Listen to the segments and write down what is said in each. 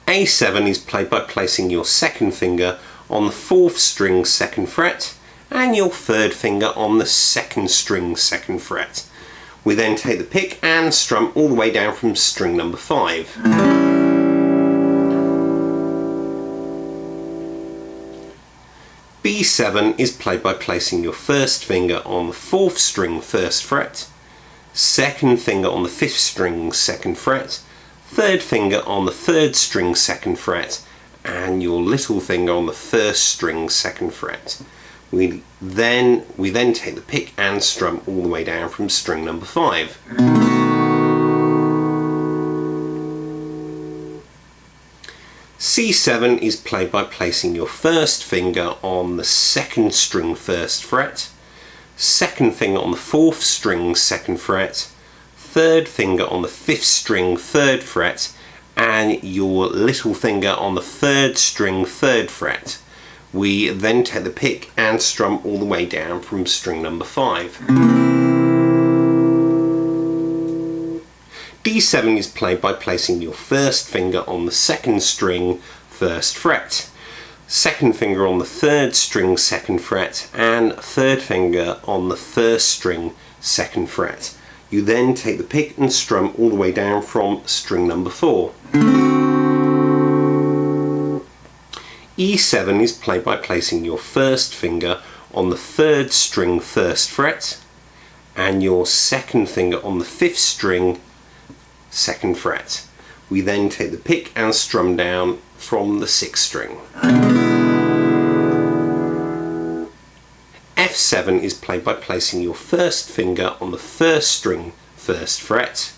A7 is played by placing your second finger on the 4th string 2nd fret and your 3rd finger on the 2nd string 2nd fret. We then take the pick and strum all the way down from string number 5. B7 is played by placing your first finger on the 4th string 1st fret, second finger on the 5th string 2nd fret, third finger on the 3rd string 2nd fret, and your little finger on the 1st string 2nd fret. We then take the pick and strum all the way down from string number 5. C7 is played by placing your first finger on the 2nd string 1st fret, second finger on the 4th string 2nd fret, third finger on the 5th string 3rd fret, and your little finger on the 3rd string 3rd fret. We then take the pick and strum all the way down from string number 5. D7 is played by placing your first finger on the 2nd string 1st fret, second finger on the 3rd string 2nd fret, and third finger on the 1st string 2nd fret. You then take the pick and strum all the way down from string number 4. E7 is played by placing your first finger on the 3rd string 1st fret and your second finger on the 5th string 2nd fret. We then take the pick and strum down from the 6th string. F7 is played by placing your first finger on the 1st string 1st fret,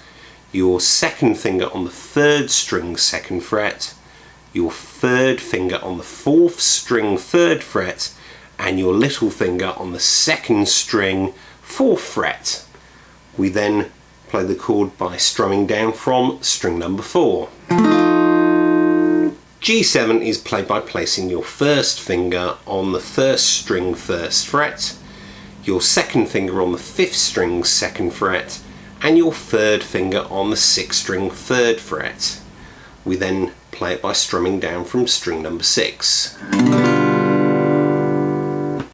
your second finger on the 3rd string 2nd fret, your third finger on the 4th string 3rd fret, and your little finger on the 2nd string 4th fret. We then play the chord by strumming down from string number 4. G7 is played by placing your first finger on the 1st string 1st fret, your second finger on the 5th string 2nd fret, and your third finger on the 6th string 3rd fret. We then play it by strumming down from string number 6.